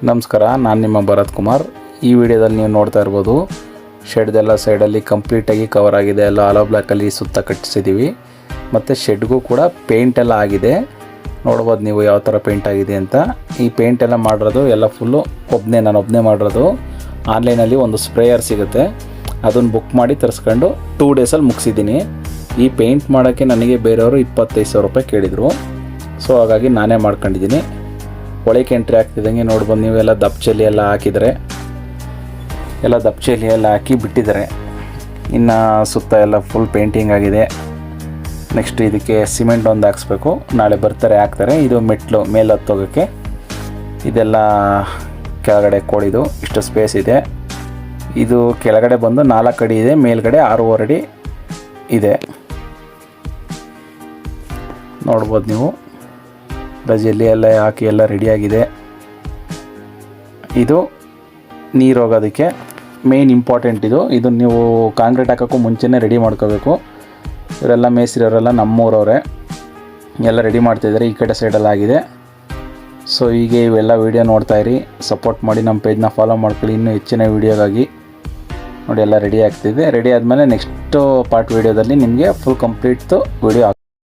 ನಮಸ್ಕಾರ, ನಾನು ನಿಮ್ಮ ಭರತ್ ಕುಮಾರ್. ಈ ವಿಡಿಯೋದಲ್ಲಿ ನೀವು ನೋಡ್ತಾ ಇರ್ಬೋದು ಶೆಡ್ದೆಲ್ಲ ಸೈಡಲ್ಲಿ ಕಂಪ್ಲೀಟಾಗಿ ಕವರ್ ಆಗಿದೆ. ಎಲ್ಲ ಆಲೋ ಬ್ಲ್ಯಾಕಲ್ಲಿ ಸುತ್ತ ಕಟ್ಟಿಸಿದ್ದೀವಿ. ಮತ್ತು ಶೆಡ್ಗೂ ಕೂಡ ಪೇಂಟ್ ಎಲ್ಲ ಆಗಿದೆ. ನೋಡ್ಬೋದು ನೀವು ಯಾವ ಥರ ಪೇಂಟ್ ಆಗಿದೆ ಅಂತ. ಈ ಪೇಂಟ್ ಎಲ್ಲ ಮಾಡಿರೋದು ಎಲ್ಲ ಫುಲ್ಲು ನಾನು ಒಬ್ಬನೇ ಮಾಡಿರೋದು. ಆನ್ಲೈನಲ್ಲಿ ಒಂದು ಸ್ಪ್ರೇಯರ್ ಸಿಗುತ್ತೆ, ಅದನ್ನು ಬುಕ್ ಮಾಡಿ ತರಿಸ್ಕೊಂಡು 2 ಡೇಸಲ್ಲಿ ಮುಗಿಸಿದ್ದೀನಿ. ಈ ಪೇಂಟ್ ಮಾಡೋಕ್ಕೆ ನನಗೆ ಬೇರೆಯವರು 25,000 ರೂಪಾಯಿ ಕೇಳಿದರು. ಸೊ ಹಾಗಾಗಿ ನಾನೇ ಮಾಡ್ಕೊಂಡಿದ್ದೀನಿ. ಒಳಕ್ಕೆ ಎಂಟ್ರಿ ಆಗ್ತಿದ್ದಂಗೆ ನೋಡ್ಬೋದು ನೀವು ಎಲ್ಲ ದಪ್ಚಲಿ ಎಲ್ಲ ಹಾಕಿದರೆ, ಎಲ್ಲ ದಪ್ಚಲಿ ಎಲ್ಲ ಹಾಕಿ ಬಿಟ್ಟಿದ್ದಾರೆ. ಇನ್ನು ಸುತ್ತ ಎಲ್ಲ ಫುಲ್ ಪೇಂಟಿಂಗ್ ಆಗಿದೆ. ನೆಕ್ಸ್ಟ್ ಇದಕ್ಕೆ ಸಿಮೆಂಟ್ ಒಂದು ಹಾಕ್ಸ್ಬೇಕು. ನಾಳೆ ಬರ್ತಾರೆ, ಹಾಕ್ತಾರೆ. ಇದು ಮೆಟ್ಲು ಮೇಲೆ ಹತ್ತೋಗೋಕ್ಕೆ. ಇದೆಲ್ಲ ಕೆಳಗಡೆ ಕೋಡಿದು ಇಷ್ಟು ಸ್ಪೇಸ್ ಇದೆ. ಇದು ಕೆಳಗಡೆ ಬಂದು 4 ಅಡಿ ಇದೆ, ಮೇಲ್ಗಡೆ 6.5 ಅಡಿ ಇದೆ. ನೋಡ್ಬೋದು ನೀವು ಜಲ್ಲಿ ಎಲ್ಲ ಹಾಕಿ ಎಲ್ಲ ರೆಡಿಯಾಗಿದೆ. ಇದು ನೀರು ಹೋಗೋದಕ್ಕೆ ಮೇನ್ ಇಂಪಾರ್ಟೆಂಟ್. ಇದು ನೀವು ಕಾಂಕ್ರೀಟ್ ಹಾಕೋಕ್ಕೂ ಮುಂಚೆನೇ ರೆಡಿ ಮಾಡ್ಕೋಬೇಕು. ಇವರೆಲ್ಲ ಮೇಸ್ತ್ರಿಯವರೆಲ್ಲ ನಮ್ಮೂರವರೇ ಎಲ್ಲ ರೆಡಿ ಮಾಡ್ತಾಯಿದ್ದಾರೆ. ಈ ಕಡೆ ಸೈಡೆಲ್ಲ ಆಗಿದೆ. ಸೊ ಹೀಗೆ ಇವೆಲ್ಲ ವೀಡಿಯೋ ನೋಡ್ತಾಯಿರಿ, ಸಪೋರ್ಟ್ ಮಾಡಿ. ನಮ್ಮ ಪೇಜ್ನ ಫಾಲೋ ಮಾಡ್ಕೊಳ್ಳಿ ಇನ್ನೂ ಹೆಚ್ಚಿನ ವೀಡಿಯೋಗಾಗಿ. ನೋಡಿ ಎಲ್ಲ ರೆಡಿ ಆಗ್ತಿದೆ. ರೆಡಿ ಆದಮೇಲೆ ನೆಕ್ಸ್ಟು ಪಾರ್ಟ್ ವೀಡಿಯೋದಲ್ಲಿ ನಿಮಗೆ ಫುಲ್ ಕಂಪ್ಲೀಟ್ದು ವೀಡಿಯೋ